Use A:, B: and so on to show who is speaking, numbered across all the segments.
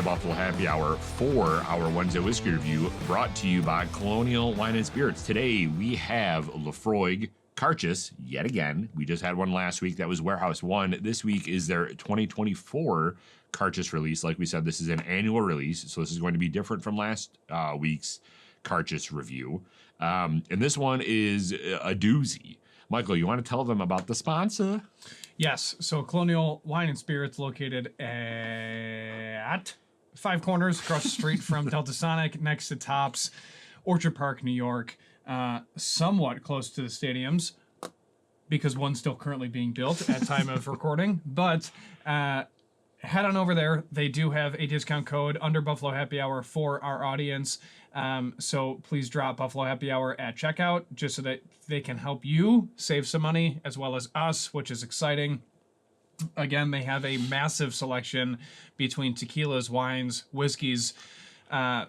A: to Buffalo Happy Hour for our Wednesday whiskey review, brought to you by Colonial Wine and Spirits. Today we have Laphroaig Cairdeas yet again. We just had one last week that was Warehouse 1. This week is their 2024 Cairdeas release. Like we said, this is an annual release, so this is going to be different from last week's Cairdeas review. And this one is a doozy. Michael, you want to tell them about the sponsor?
B: Yes, so Colonial Wine and Spirits, located at Five Corners across the street from Delta Sonic, next to Tops, Orchard Park, New York, somewhat close to the stadiums, because one's still currently being built at time of recording, but head on over there. They do have a discount code under Buffalo Happy Hour for our audience, so please drop Buffalo Happy Hour at checkout, just so that they can help you save some money, as well as us, which is exciting. Again, they have a massive selection between tequilas, wines, whiskeys,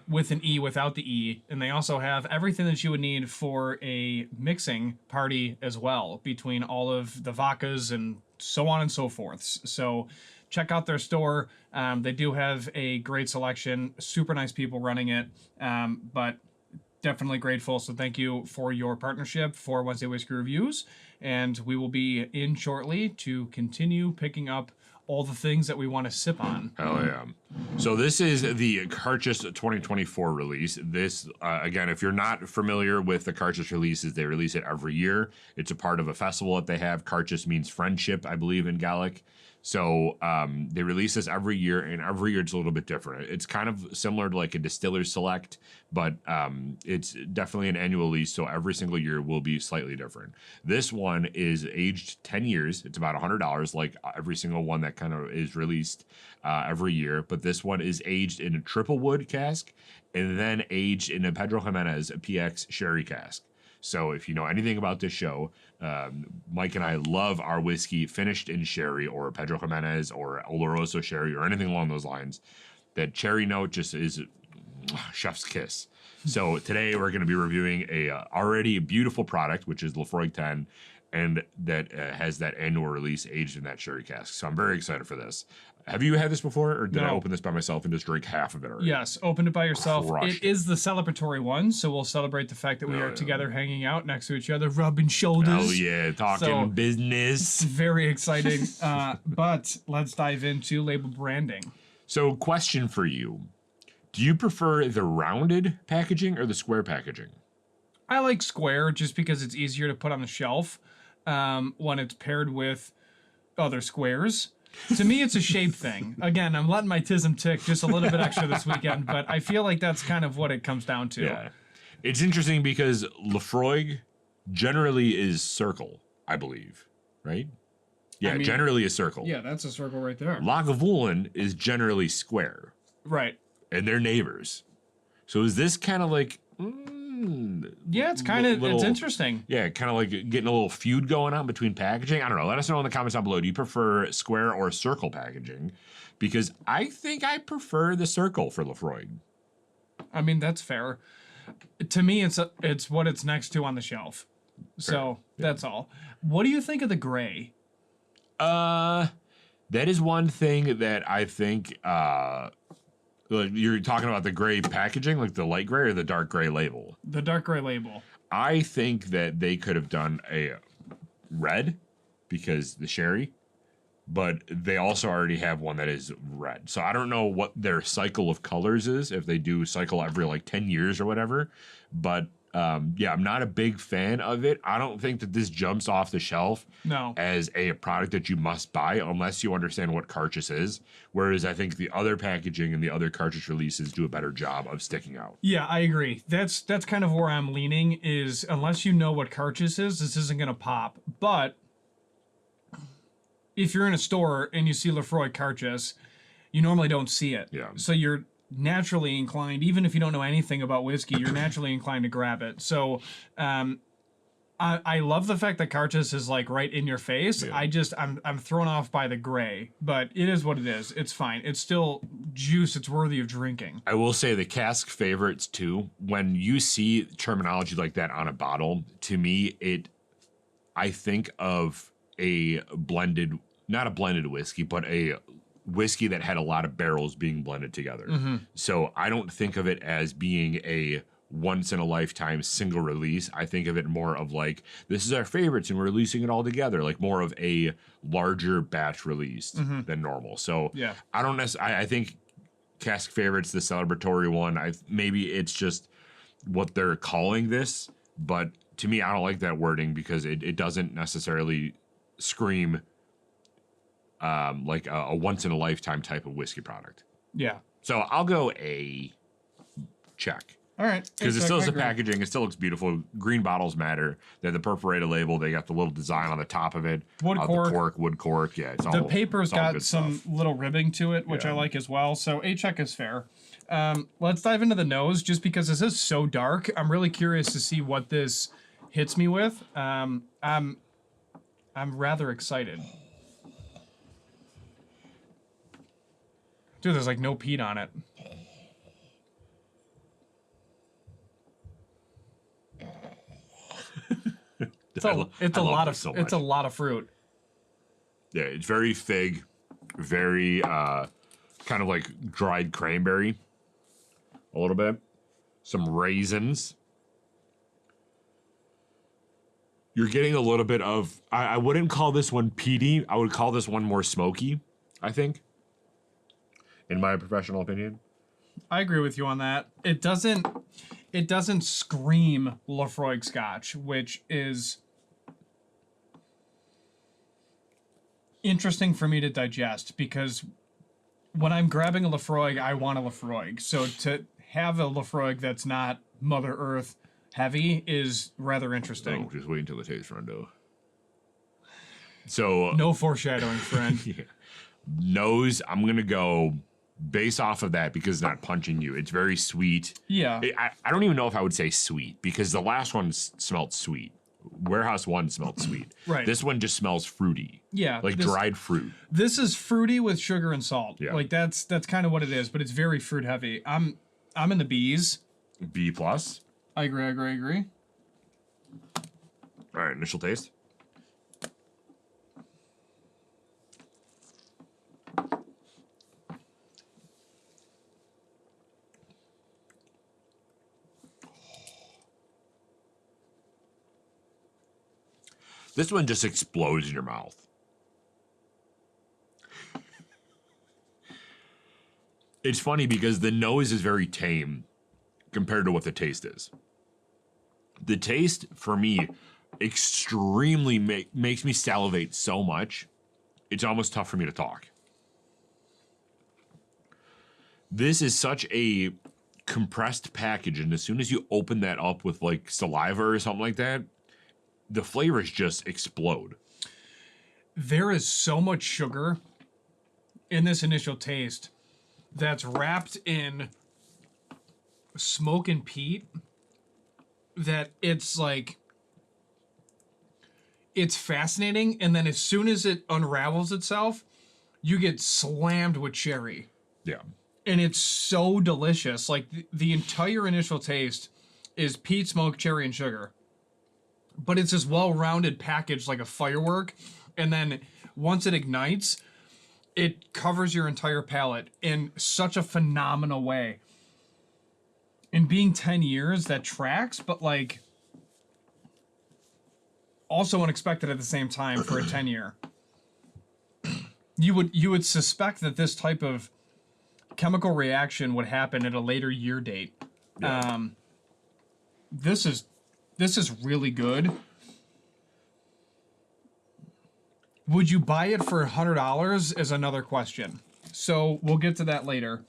B: with an E, without the E. And they also have everything that you would need for a mixing party as well, between all of the vodkas and so on and so forth. So check out their store. They do have a great selection, super nice people running it, but definitely grateful. So thank you for your partnership for Wednesday Whiskey Reviews. And we will be in shortly to continue picking up all the things that we want to sip on.
A: Hell yeah. So this is the Cairdeas 2024 release. This, again, if you're not familiar with the Cairdeas releases, they release it every year. It's a part of a festival that they have. Cairdeas means friendship, I believe, in Gaelic. So they release this every year, and every year it's a little bit different. It's kind of similar to like a Distiller's Select, but it's definitely an annual release, so every single year will be slightly different. This one is aged 10 years. It's about $100, like every single one that kind of is released every year. But this one is aged in a triple wood cask and then aged in a Pedro Jimenez PX sherry cask. So if you know anything about this show, Mike and I love our whiskey finished in sherry or Pedro Jimenez or Oloroso sherry or anything along those lines. That cherry note just is chef's kiss. So today we're going to be reviewing a already beautiful product, which is Laphroaig 10, and that has that annual release aged in that sherry cask. So I'm very excited for this. Have you had this before, or did I open this by myself and just drink half of it already?
B: Yes, opened it by yourself. It is the celebratory one, so we'll celebrate the fact that we are together hanging out next to each other, rubbing shoulders.
A: Oh yeah, talking business.
B: It's very exciting. But let's dive into label branding.
A: So question for you. Do you prefer the rounded packaging or the square packaging?
B: I like square just because it's easier to put on the shelf when it's paired with other squares. To me, it's a shape thing. Again, I'm letting my tism tick just a little bit extra this weekend, but I feel like that's kind of what it comes down to.
A: Yeah. It's interesting because Laphroaig generally is circle, I believe, right? Yeah, I mean, generally a circle.
B: Yeah, that's a circle right there.
A: Lagavulin is generally square.
B: Right.
A: And they're neighbors. So is this kind of like...
B: yeah, it's kind of, it's interesting.
A: Yeah, kind of like getting a little feud going on between packaging. I don't know. Let us know in the comments down below. Do you prefer square or circle packaging? Because I think I prefer the circle for Laphroaig.
B: I mean, that's fair. To me, it's what it's next to on the shelf. So that's all. What do you think of the gray?
A: That is one thing that I think... you're talking about the gray packaging, like the light gray or the dark gray label?
B: The dark gray label.
A: I think that they could have done a red because the sherry, but they also already have one that is red. So I don't know what their cycle of colors is, if they do cycle every like 10 years or whatever. But yeah, I'm not a big fan of it. I don't think that this jumps off the shelf as a product that you must buy unless you understand what Cairdeas is. Whereas I think the other packaging and the other Cairdeas releases do a better job of sticking out.
B: Yeah, I agree. That's kind of where I'm leaning, is unless you know what Cairdeas is, this isn't going to pop. But if you're in a store and you see Laphroaig Cairdeas, you normally don't see it.
A: Yeah.
B: So you're naturally inclined, even if you don't know anything about whiskey, you're naturally inclined to grab it. So I love the fact that Cairdeas is like right in your face. Yeah. I'm thrown off by the gray, but it is what it is. It's fine. It's still juice. It's worthy of drinking.
A: I will say the cask favorites too. When you see terminology like that on a bottle, to me, I think of a blended, not a blended whiskey, but a whiskey that had a lot of barrels being blended together. So I don't think of it as being a once in a lifetime single release. I think of it more of like, this is our favorites and we're releasing it all together, like more of a larger batch release than normal. So
B: Yeah.
A: I don't necessarily, I think Cask Favorites, the celebratory one, maybe it's just what they're calling this, but to me, I don't like that wording because it doesn't necessarily scream like a once in a lifetime type of whiskey product.
B: Yeah.
A: So I'll go a check.
B: All right.
A: Because it still has
B: I
A: the
B: agree.
A: packaging. It still looks beautiful. Green bottles matter. They have the perforated label. They got the little design on the top of it.
B: Wood
A: The
B: cork.
A: wood cork. Yeah, it's all.
B: The paper's
A: it's all
B: got
A: good
B: some
A: stuff.
B: little ribbing to it, which
A: Yeah.
B: I like as well. So a check is fair. Let's dive into the nose, just because this is so dark. I'm really curious to see what this hits me with. I'm rather excited. Dude, there's like no peat on it. It's a lot of fruit.
A: Yeah, it's very fig, very kind of like dried cranberry, a little bit, some raisins. You're getting a little bit of, I wouldn't call this one peaty. I would call this one more smoky, I think, in my professional opinion.
B: I agree with you on that. It doesn't scream Laphroaig Scotch, which is interesting for me to digest, because when I'm grabbing a Laphroaig, I want a Laphroaig. So to have a Laphroaig that's not Mother Earth heavy is rather interesting.
A: Oh, just wait until the taste run, though. So
B: No foreshadowing, friend.
A: yeah. Nose, I'm going to go based off of that because it's not punching you. It's very sweet.
B: Yeah.
A: I don't even know if I would say sweet because the last one smelled sweet. Warehouse 1 smelled sweet.
B: Right.
A: This one just smells fruity.
B: Yeah.
A: Like dried fruit.
B: This is fruity with sugar and salt.
A: Yeah.
B: Like that's kind of what it is, but it's very fruit heavy. I'm in the B's.
A: B plus.
B: I agree.
A: All right, initial taste. This one just explodes in your mouth. It's funny because the nose is very tame compared to what the taste is. The taste, for me, extremely makes me salivate so much, it's almost tough for me to talk. This is such a compressed package, and as soon as you open that up with like saliva or something like that, the flavors just explode.
B: There is so much sugar in this initial taste that's wrapped in smoke and peat that it's like, it's fascinating. And then as soon as it unravels itself, you get slammed with cherry.
A: Yeah.
B: And it's so delicious. Like the entire initial taste is peat, smoke, cherry, and sugar. But it's this well-rounded package like a firework. And then once it ignites, it covers your entire palate in such a phenomenal way. And being 10 years, that tracks, but like also unexpected at the same time for a 10-year. You would suspect that this type of chemical reaction would happen at a later year date.
A: Yeah.
B: This is really good. Would you buy it for $100 is another question. So we'll get to that later.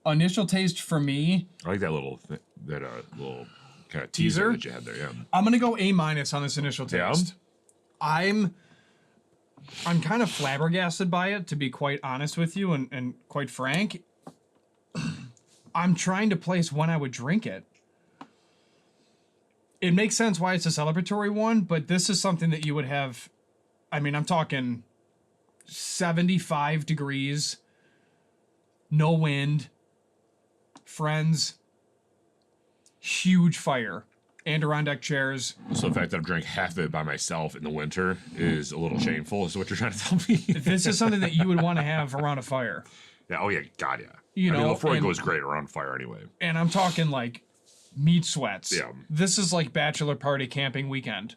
B: Initial taste for me,
A: I like that little little kind of
B: Teaser?
A: teaser that you had there. Yeah.
B: I'm gonna go A- on this initial
A: Yeah?
B: taste. I'm kind of flabbergasted by it, to be quite honest with you and quite frank. I'm trying to place when I would drink it. It makes sense why it's a celebratory one, but this is something that you would have. I mean, I'm talking 75 degrees, no wind, friends, huge fire. Adirondack chairs.
A: So the fact that I've drank half of it by myself in the winter is a little shameful, is what you're trying to tell me.
B: This is something that you would want to have around a fire.
A: Yeah, oh yeah, God, yeah.
B: You know,
A: Laphroaig
B: and-
A: goes great around fire anyway.
B: And I'm talking like meat sweats.
A: Yeah.
B: This is like bachelor party camping weekend.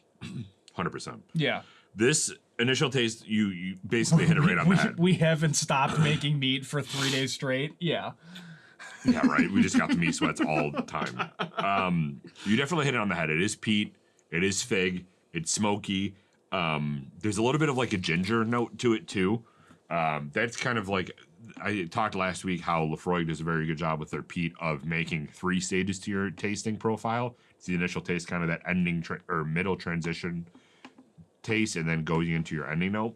A: 100%.
B: Yeah.
A: This initial taste, you basically hit it right on the head.
B: We haven't stopped making meat for 3 days straight. Yeah.
A: Yeah, right. We just got the meat sweats all the time. You definitely hit it on the head. It is peat. It is fig. It's smoky. There's a little bit of like a ginger note to it too. That's kind of like, I talked last week how Laphroaig does a very good job with their peat of making 3 stages to your tasting profile. It's the initial taste, kind of that ending or middle transition taste, and then going into your ending note.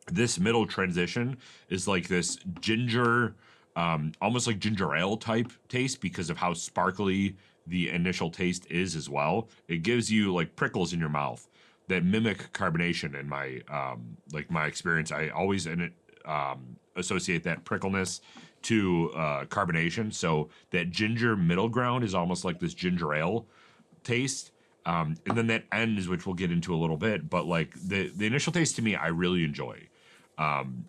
A: This middle transition is like this ginger, almost like ginger ale type taste because of how sparkly the initial taste is as well. It gives you like prickles in your mouth that mimic carbonation in my my experience. I always associate that prickleness to carbonation. So that ginger middle ground is almost like this ginger ale taste. And then that ends, which we'll get into a little bit, but like the initial taste to me, I really enjoy.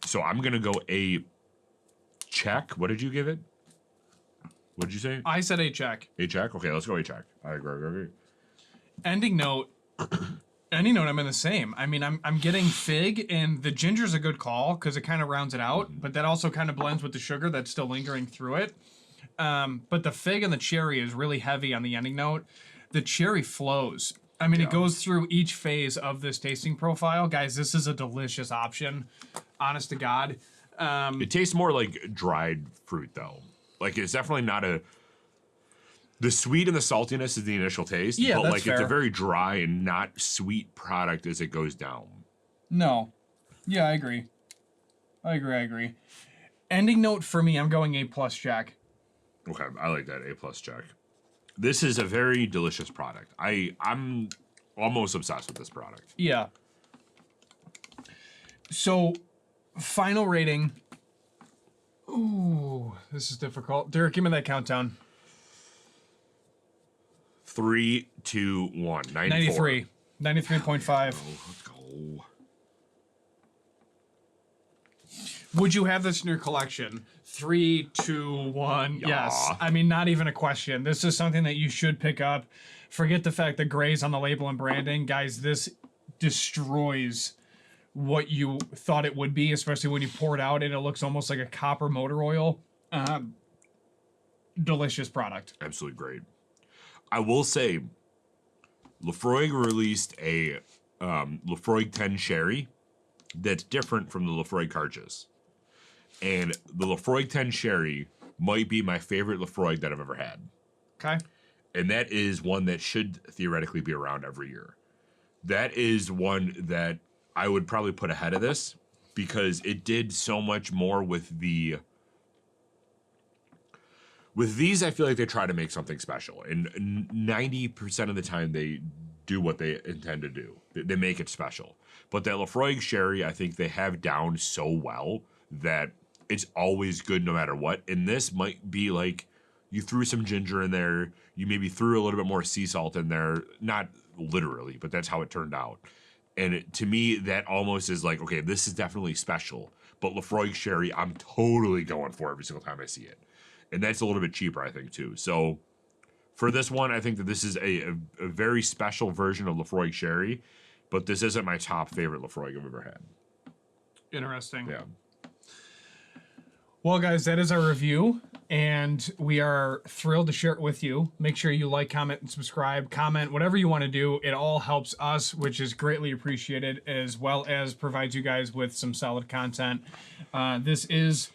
A: So I'm going to go a check. What did you give it? What did you say?
B: I said a check.
A: A check? Okay, let's go a check. I agree.
B: Ending note. Ending note, I'm in the same. I mean, I'm getting fig, and the ginger's a good call because it kind of rounds it out, but that also kind of blends with the sugar that's still lingering through it. But the fig and the cherry is really heavy on the ending note. The cherry flows. I mean, it goes through each phase of this tasting profile. Guys, this is a delicious option. Honest to God.
A: It tastes more like dried fruit, though. Like, it's definitely not a... The sweet and the saltiness is the initial taste.
B: Yeah,
A: but
B: that's
A: like
B: fair.
A: It's a very dry and not sweet product as it goes down.
B: No. Yeah, I agree. I agree. Ending note for me, I'm going A+, Jack.
A: Okay, I like that A+ check. This is a very delicious product. I'm almost obsessed with this product.
B: Yeah. So, final rating. Ooh, this is difficult. Derek, give me that countdown.
A: 3, 2, 1.
B: 93. 93.5.
A: Let's go.
B: Would you have this in your collection? 3, 2, 1.
A: Yeah.
B: Yes. I mean, not even a question. This is something that you should pick up. Forget the fact that gray's on the label and branding. Guys, this destroys what you thought it would be, especially when you pour it out and it looks almost like a copper motor oil. Delicious product.
A: Absolutely great. I will say, Laphroaig released a Laphroaig 10 Sherry that's different from the Laphroaig Cairdeas. And the Laphroaig 10 Sherry might be my favorite Laphroaig that I've ever had.
B: Okay.
A: And that is one that should theoretically be around every year. That is one that I would probably put ahead of this because it did so much more with the... With these, I feel like they try to make something special. And 90% of the time, they do what they intend to do. They make it special. But that Laphroaig Sherry, I think they have down so well that it's always good no matter what. And this might be like you threw some ginger in there. You maybe threw a little bit more sea salt in there. Not literally, but that's how it turned out. And to me, that almost is like, okay, this is definitely special. But Laphroaig Sherry, I'm totally going for every single time I see it. And that's a little bit cheaper, I think, too. So for this one, I think that this is a very special version of Laphroaig Sherry, but this isn't my top favorite Laphroaig I've ever had.
B: Interesting.
A: Yeah.
B: Well, guys, that is our review, and we are thrilled to share it with you. Make sure you like, comment, and subscribe. Comment, whatever you want to do. It all helps us, which is greatly appreciated, as well as provides you guys with some solid content. This is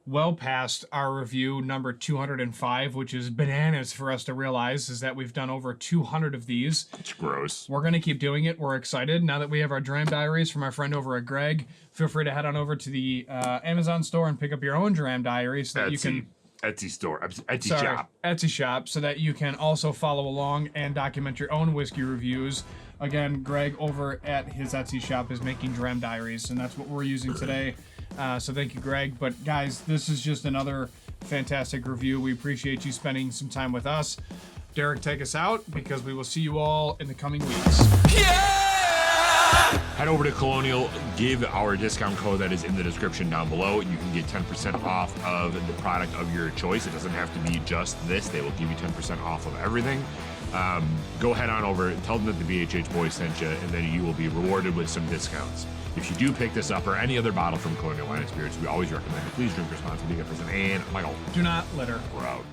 B: well past our review number 205, which is bananas for us to realize, is that we've done over 200 of these.
A: It's gross.
B: We're going to keep doing it. We're excited. Now that we have our Dram Diaries from our friend over at Greg, feel free to head on over to the Amazon store and pick up your own Dram Diary so that you can...
A: Etsy store. Etsy
B: Sorry,
A: shop.
B: Etsy shop, so that you can also follow along and document your own whiskey reviews. Again, Greg over at his Etsy shop is making Dram Diaries, and that's what we're using today. So thank you, Greg. But guys, this is just another fantastic review. We appreciate you spending some time with us. Derek, take us out because we will see you all in the coming weeks.
A: Head over to Colonial, give our discount code that is in the description down below. You can get 10% off of the product of your choice. It doesn't have to be just this. They will give you 10% off of everything. Go head on over, tell them that the BHH boys sent you, and then you will be rewarded with some discounts. If you do pick this up or any other bottle from Colonial Wine and Spirits, we always recommend it. Please drink responsibly. Get present and Michael.
B: Do not litter.
A: We're out.